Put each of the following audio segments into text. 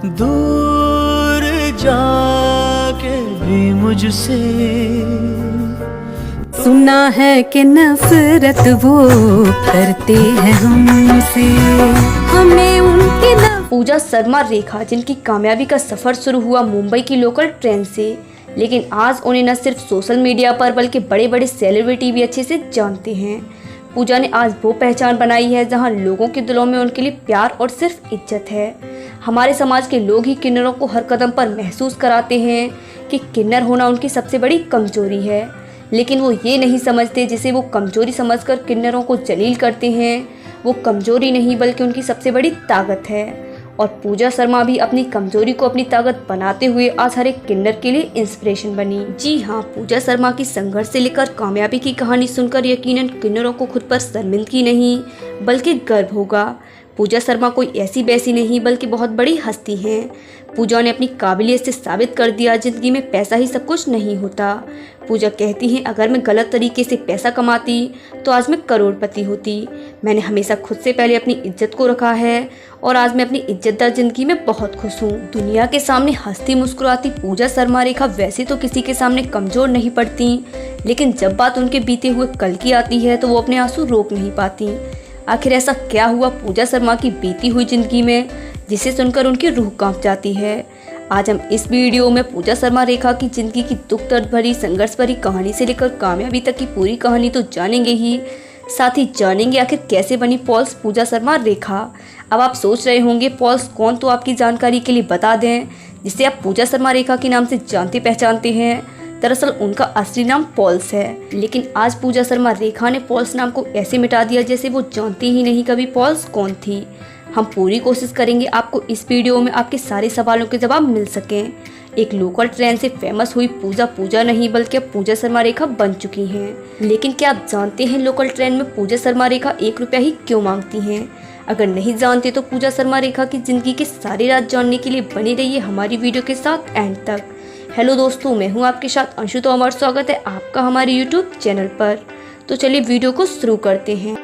दूर जाके भी मुझसे सुना है कि नफरत वो करते हैं हमसे, हमें उनकी पूजा शर्मा रेखा, जिनकी कामयाबी का सफ़र शुरू हुआ मुंबई की लोकल ट्रेन से, लेकिन आज उन्हें न सिर्फ सोशल मीडिया पर बल्कि बड़े बड़े सेलिब्रिटी भी अच्छे से जानते हैं। पूजा ने आज वो पहचान बनाई है जहां लोगों के दिलों में उनके लिए प्यार और सिर्फ इज्जत है। हमारे समाज के लोग ही किन्नरों को हर कदम पर महसूस कराते हैं कि किन्नर होना उनकी सबसे बड़ी कमजोरी है, लेकिन वो ये नहीं समझते जिसे वो कमजोरी समझकर किन्नरों को जलील करते हैं, वो कमजोरी नहीं बल्कि उनकी सबसे बड़ी ताकत है। और पूजा शर्मा भी अपनी कमजोरी को अपनी ताकत बनाते हुए आज हर एक किन्नर के लिए इंस्पिरेशन बनी। जी हाँ, पूजा शर्मा की संघर्ष से लेकर कामयाबी की कहानी सुनकर यकीनन किन्नरों को खुद पर शर्मिंदगी नहीं बल्कि गर्व होगा। पूजा शर्मा कोई ऐसी वैसी नहीं बल्कि बहुत बड़ी हस्ती हैं। पूजा ने अपनी काबिलियत से साबित कर दिया जिंदगी में पैसा ही सब कुछ नहीं होता। पूजा कहती हैं, अगर मैं गलत तरीके से पैसा कमाती तो आज मैं करोड़पति होती। मैंने हमेशा खुद से पहले अपनी इज्जत को रखा है और आज मैं अपनी इज्जतदार जिंदगी में बहुत खुश हूँ। दुनिया के सामने हंसती मुस्कुराती पूजा शर्मा रेखा वैसे तो किसी के सामने कमजोर नहीं पड़ती, लेकिन जब बात उनके बीते हुए कल की आती है तो वो अपने आंसू रोक नहीं पाती। आखिर ऐसा क्या हुआ पूजा शर्मा की बीती हुई जिंदगी में जिसे सुनकर उनकी रूह कांप जाती है। आज हम इस वीडियो में पूजा शर्मा रेखा की जिंदगी की दुख दर्द भरी संघर्ष भरी कहानी से लेकर कामयाबी तक की पूरी कहानी तो जानेंगे ही, साथ ही जानेंगे आखिर कैसे बनी पॉल्स पूजा शर्मा रेखा। अब आप सोच रहे होंगे पॉल्स कौन, तो आपकी जानकारी के लिए बता दें जिसे आप पूजा शर्मा रेखा के नाम से जानते पहचानते हैं। दरअसल उनका असली नाम पॉल्स है, लेकिन आज पूजा शर्मा रेखा ने पॉल्स नाम को ऐसे मिटा दिया जैसे वो जानती ही नहीं कभी पॉल्स कौन थी। हम पूरी कोशिश करेंगे आपको इस वीडियो में आपके सारे सवालों के जवाब मिल सकें। एक लोकल ट्रेन से फेमस हुई पूजा नहीं बल्कि अब पूजा शर्मा रेखा बन चुकी हैं। लेकिन क्या आप जानते हैं लोकल ट्रेन में पूजा शर्मा रेखा 1 रुपया ही क्यों मांगती हैं? अगर नहीं जानते तो पूजा शर्मा रेखा की जिंदगी के सारे राज जानने के लिए बने रहिए हमारी वीडियो के साथ एंड तक। हेलो दोस्तों, मैं हूं आपके साथ अंशु, तो हमारा स्वागत है आपका हमारे यूट्यूब चैनल पर। तो चलिए वीडियो को शुरू करते हैं।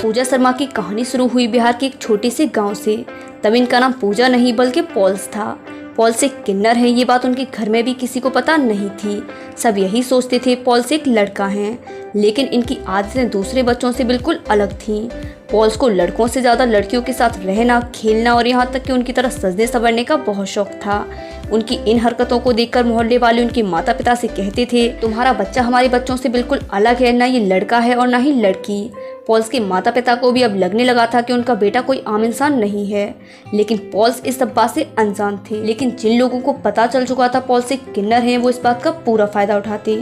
पूजा शर्मा की कहानी शुरू हुई बिहार के एक छोटे से गांव से। तब इनका नाम पूजा नहीं बल्कि पॉल्स था। पॉल्स एक किन्नर है, ये बात उनके घर में भी किसी को पता नहीं थी। सब यही सोचते थे पॉल्स एक लड़का है, लेकिन इनकी आदतें दूसरे बच्चों से बिल्कुल अलग थीं। पॉल्स को लड़कों से ज़्यादा लड़कियों के साथ रहना, खेलना और यहाँ तक कि उनकी तरह सजने संवरने का बहुत शौक था। उनकी इन हरकतों को देखकर मोहल्ले वाले उनके माता पिता से कहते थे, तुम्हारा बच्चा हमारे बच्चों से बिल्कुल अलग है, ना ये लड़का है और ना ही लड़की। पॉल्स के माता पिता को भी अब लगने लगा था कि उनका बेटा कोई आम इंसान नहीं है, लेकिन पॉल्स इस सब बात से अनजान थे। लेकिन जिन लोगों को पता चल चुका था पॉल्स एक किन्नर है, वो इस बात का पूरा फायदा उठाते।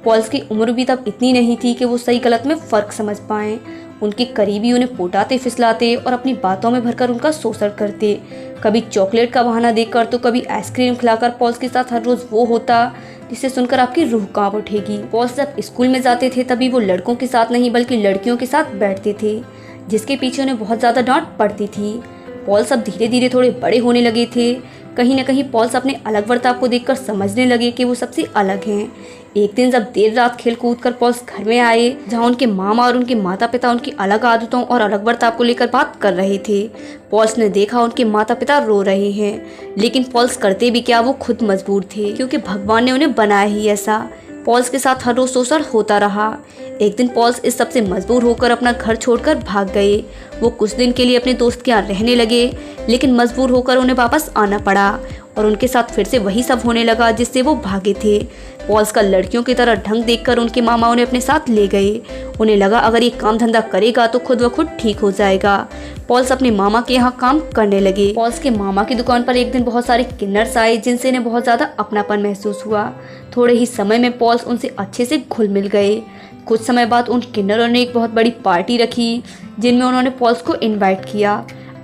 पॉल्स की उम्र भी तब इतनी नहीं थी कि वो सही गलत में फ़र्क समझ पाएं। उनके करीबी उन्हें पोटाते फिसलाते और अपनी बातों में भरकर उनका शोषण करते। कभी चॉकलेट का बहाना देकर तो कभी आइसक्रीम खिलाकर पॉल्स के साथ हर रोज़ वो होता जिसे सुनकर आपकी रूह कांप उठेगी। पॉल्स जब स्कूल में जाते थे तभी वो लड़कों के साथ नहीं बल्कि लड़कियों के साथ बैठते थे, जिसके पीछे उन्हें बहुत ज़्यादा डांट पड़ती थी। पॉल्स अब धीरे धीरे थोड़े बड़े होने लगे थे। कहीं न कहीं पॉल्स अपने अलग बर्ताव को देखकर समझने लगे कि वो सबसे अलग हैं। एक दिन जब देर रात खेल कूद कर पॉल्स घर में आए, जहां उनके मामा और उनके माता पिता उनकी अलग आदतों और अलग बर्ताव को लेकर बात कर रहे थे। पॉल्स ने देखा उनके माता पिता रो रहे हैं, लेकिन पॉल्स करते भी क्या, वो खुद मजबूर थे क्योंकि भगवान ने उन्हें बनाया ही ऐसा। पॉल्स के साथ हर रोज शोषण होता रहा। एक दिन पॉल्स इस सबसे मजबूर होकर अपना घर छोड़कर भाग गए। वो कुछ दिन के लिए अपने दोस्त के यहाँ रहने लगे, लेकिन मजबूर होकर उन्हें वापस आना पड़ा और उनके साथ फिर से वही सब होने लगा जिससे वो भागे थे। पॉल्स का लड़कियों की तरह ढंग देखकर उनके मामा उन्हें अपने साथ ले गए। उन्हें लगा अगर ये काम धंधा करेगा तो खुद ब खुद ठीक हो जाएगा। पॉल्स अपने मामा के यहाँ काम करने लगे। पॉल्स के मामा की दुकान पर एक दिन बहुत सारे किन्नर्स आए जिनसे इन्हें बहुत ज़्यादा अपनापन महसूस हुआ। थोड़े ही समय में पॉल्स उनसे अच्छे से घुल मिल गए। कुछ समय बाद उन किन्नरों ने एक बहुत बड़ी पार्टी रखी जिनमें उन्होंने पॉल्स को इनवाइट किया।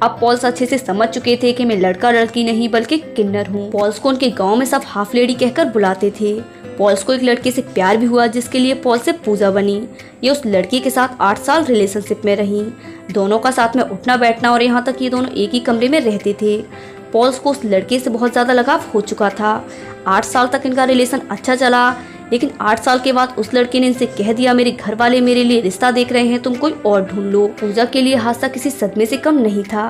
अब पॉल्स अच्छे से समझ चुके थे कि मैं लड़का लड़की नहीं बल्कि किन्नर हूँ। पॉल्स को उनके गांव में सब हाफ लेडी कहकर बुलाते थे। पॉल्स को एक लड़के से प्यार भी हुआ जिसके लिए पॉल्स से पूजा बनी। ये उस लड़की के साथ 8 साल रिलेशनशिप में रही। दोनों का साथ में उठना बैठना और यहाँ तक ये दोनों एक ही कमरे में रहते थे। पॉल्स को उस लड़के से बहुत ज़्यादा लगाव हो चुका था। 8 साल तक इनका रिलेशन अच्छा चला। लेकिन 8 साल के बाद उस लड़के ने इनसे कह दिया मेरे घर वाले मेरे लिए रिश्ता देख रहे हैं, तुम कोई और ढूंढ लो। पूजा के लिए हादसा किसी सदमे से कम नहीं था।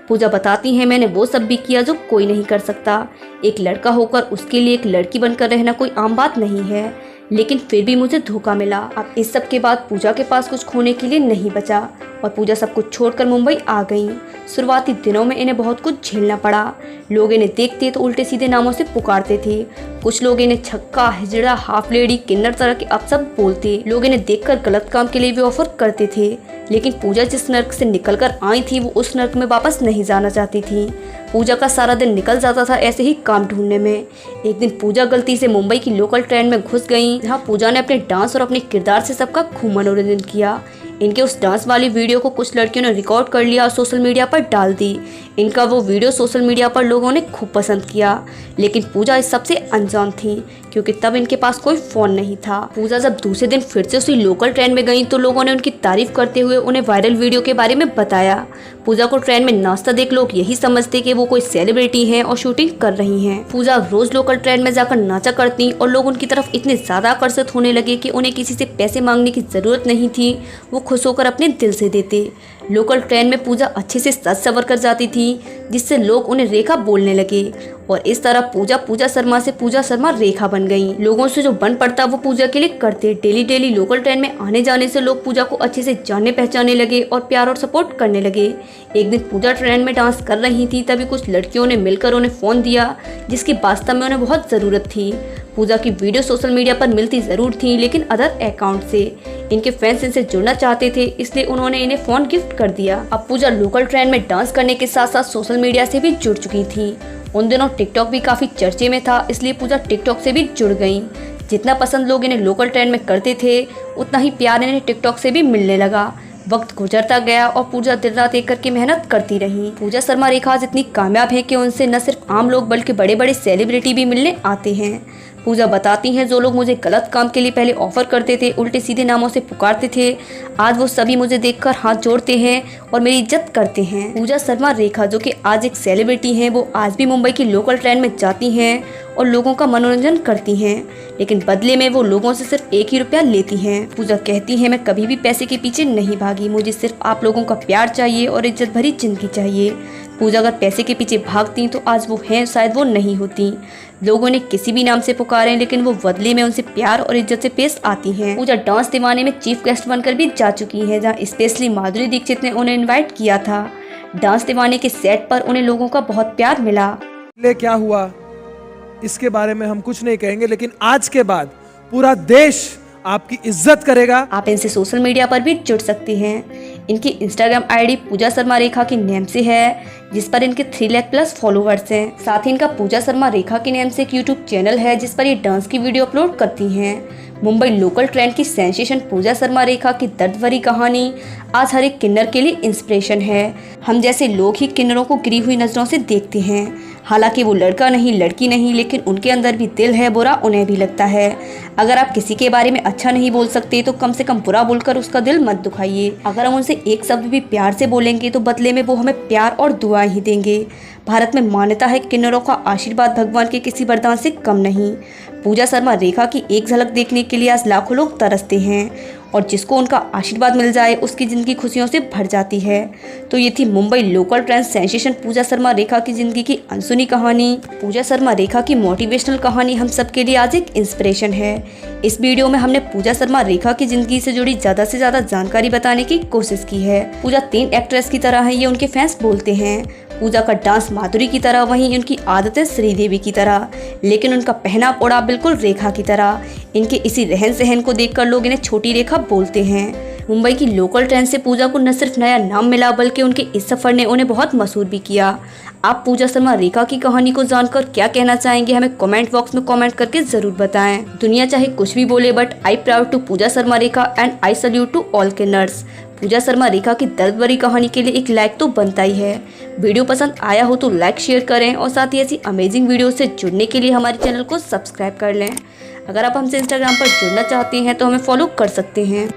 पूजा बताती हैं मैंने वो सब भी किया जो कोई नहीं कर सकता। एक लड़का होकर उसके लिए एक लड़की बनकर रहना कोई आम बात नहीं है, लेकिन फिर भी मुझे धोखा मिला। अब इस सब के बाद पूजा के पास कुछ खोने के लिए नहीं बचा और पूजा सब कुछ छोड़कर मुंबई आ गई। शुरुआती दिनों में इन्हें बहुत कुछ झेलना पड़ा। लोग इन्हें देखते तो उल्टे सीधे नामों से पुकारते थे। कुछ लोग इन्हें छक्का, हिजड़ा, हाफ लेडी, किन्नर तरह के अपशब्द बोलते। लोग इन्हें देखकर गलत काम के लिए भी ऑफर करते थे, लेकिन पूजा जिस नर्क से निकलकर आई थी वो उस नर्क में वापस नहीं जाना चाहती थी। पूजा का सारा दिन निकल जाता था ऐसे ही काम ढूंढने में। एक दिन पूजा गलती से मुंबई की लोकल ट्रेन में घुस गई, जहां पूजा ने अपने डांस और अपने किरदार से सबका खूब मनोरंजन किया। इनके उस डांस वाली वीडियो को कुछ लड़कियों ने रिकॉर्ड कर लिया और सोशल मीडिया पर डाल दी। इनका वो वीडियो सोशल मीडिया पर लोगों ने खूब पसंद किया, लेकिन पूजा इस सबसे अनजान थी क्योंकि तब इनके पास कोई फोन नहीं था। पूजा जब दूसरे दिन फिर से उसी लोकल ट्रेन में गई तो लोगों ने उनकी तारीफ करते हुए उन्हें वायरल वीडियो के बारे में बताया। पूजा को ट्रेन में नाचता देख लोग यही समझते कि वो कोई सेलिब्रिटी हैं और शूटिंग कर रही हैं। पूजा रोज लोकल ट्रेन में जाकर नाचा करती और लोग उनकी तरफ इतने ज्यादा आकर्षित होने लगे कि उन्हें किसी से पैसे मांगने की जरूरत नहीं थी, वो खुश होकर अपने दिल से देते। लोकल ट्रेन में पूजा अच्छे से सज सवर कर जाती थी, जिससे लोग उन्हें रेखा बोलने लगे और इस तरह पूजा शर्मा से पूजा शर्मा रेखा बन गई। लोगों से जो बन पड़ता वो पूजा के लिए करते। डेली लोकल ट्रेन में आने जाने से लोग पूजा को अच्छे से जानने पहचानने लगे और प्यार और सपोर्ट करने लगे। एक दिन पूजा ट्रेन में डांस कर रही थी, तभी कुछ लड़कियों ने मिलकर उन्हें फोन दिया, जिसकी वास्तव में उन्हें बहुत जरूरत थी। पूजा की वीडियो सोशल मीडिया पर मिलती जरूर थी, लेकिन अदर अकाउंट से। इनके फैंस इनसे जुड़ना चाहते थे, इसलिए उन्होंने इन्हें फोन गिफ्ट कर दिया। अब पूजा लोकल ट्रेन में डांस करने के साथ साथ सोशल मीडिया से भी जुड़ चुकी थी। उन दिनों टिकटॉक भी काफी चर्चे में था, इसलिए पूजा टिकटॉक से भी जुड़ गई। जितना पसंद लोग इन्हें लोकल ट्रेन में करते थे, उतना ही प्यार इन्हें टिकटॉक से भी मिलने लगा। वक्त गुजरता गया और पूजा दिन रात एक करके मेहनत करती रही। पूजा शर्मा रेखा आज इतनी कामयाब है कि उनसे न सिर्फ आम लोग बल्कि बड़े बड़े सेलिब्रिटी भी मिलने आते हैं। पूजा बताती हैं जो लोग मुझे गलत काम के लिए पहले ऑफर करते थे, उल्टे सीधे नामों से पुकारते थे, आज वो सभी मुझे देखकर हाथ जोड़ते हैं और मेरी इज्जत करते हैं। पूजा शर्मा रेखा जो कि आज एक सेलिब्रिटी हैं, वो आज भी मुंबई की लोकल ट्रेन में जाती हैं और लोगों का मनोरंजन करती हैं, लेकिन बदले में वो लोगों से सिर्फ 1 ही रुपया लेती हैं। पूजा कहती है मैं कभी भी पैसे के पीछे नहीं भागी, मुझे सिर्फ आप लोगों का प्यार चाहिए और इज्जत भरी जिंदगी चाहिए। पूजा अगर पैसे के पीछे भागती तो आज वो हैं, शायद वो नहीं होती। लोगों ने किसी भी नाम से पुकारे, लेकिन वो बदले में उनसे प्यार और इज्जत से पेश आती हैं। पूजा डांस दीवाने में चीफ गेस्ट बनकर भी जा चुकी है, जहां स्पेशली माधुरी दीक्षित ने उन्हें इनवाइट किया था। डांस दीवाने के सेट पर उन्हें लोगों का बहुत प्यार मिला। क्या हुआ इसके बारे में हम कुछ नहीं कहेंगे, लेकिन आज के बाद पूरा देश आपकी इज्जत करेगा। आप इनसे सोशल मीडिया पर भी जुड़ सकती हैं। इनकी इंस्टाग्राम आईडी पूजा शर्मा रेखा के नेम से है, जिस पर इनके 3 लाख प्लस फॉलोअर्स हैं। साथ ही इनका पूजा शर्मा रेखा के नेम से एक यूट्यूब चैनल है, जिस पर ये डांस की वीडियो अपलोड करती हैं। मुंबई लोकल ट्रेन की सेंसेशन पूजा शर्मा रेखा की दर्द भरी कहानी आज हर एक किन्नर के लिए इंस्पिरेशन है। हम जैसे लोग ही किन्नरों को गिरी हुई नजरों से देखते हैं। हालांकि वो लड़का नहीं, लड़की नहीं, लेकिन उनके अंदर भी दिल है, बुरा उन्हें भी लगता है। अगर आप किसी के बारे में अच्छा नहीं बोल सकते तो कम से कम बुरा बोलकर उसका दिल मत दुखाइए। अगर हम उनसे एक शब्द भी प्यार से बोलेंगे तो बदले में वो हमें प्यार और दुआएं ही देंगे। भारत में मान्यता है किन्नरों का आशीर्वाद भगवान के किसी वरदान से कम नहीं। पूजा शर्मा रेखा की एक झलक देखने के लिए आज लाखों लोग तरसते हैं और जिसको उनका आशीर्वाद मिल जाए उसकी ज़िंदगी खुशियों से भर जाती है। तो ये थी मुंबई लोकल ट्रेन सेंसेशन पूजा शर्मा रेखा की ज़िंदगी की अनसुनी कहानी। पूजा शर्मा रेखा की मोटिवेशनल कहानी हम सब के लिए आज एक इंस्पिरेशन है। इस वीडियो में हमने पूजा शर्मा रेखा की ज़िंदगी से जुड़ी ज़्यादा से ज़्यादा जानकारी बताने की कोशिश की है। पूजा 3 एक्ट्रेस की तरह है, ये उनके फैंस बोलते हैं। पूजा का डांस माधुरी की तरह, वहीं उनकी आदतें श्रीदेवी की तरह, लेकिन उनका पहनाव ओढ़ा बिल्कुल रेखा की तरह। इनके इसी रहन सहन को देखकर लोग इन्हें छोटी रेखा बोलते हैं। मुंबई की लोकल ट्रेन से पूजा को न सिर्फ नया नाम मिला, बल्कि उनके इस सफर ने उन्हें बहुत मशहूर भी किया। आप पूजा शर्मा रेखा की कहानी को जानकर क्या कहना चाहेंगे, हमें कमेंट बॉक्स में कमेंट करके जरूर बताएं। दुनिया चाहे कुछ भी बोले, but I proud to Pooja Sharma Rekha and I salute to all किन्नर्स। पूजा शर्मा रेखा की दर्द भरी कहानी के लिए एक लाइक तो बनता ही है। वीडियो पसंद आया हो तो लाइक शेयर करें और साथ ही ऐसी अमेजिंग वीडियो से जुड़ने के लिए हमारे चैनल को सब्सक्राइब कर लें। अगर आप हमसे इंस्टाग्राम पर जुड़ना चाहते हैं तो हमें फॉलो कर सकते हैं।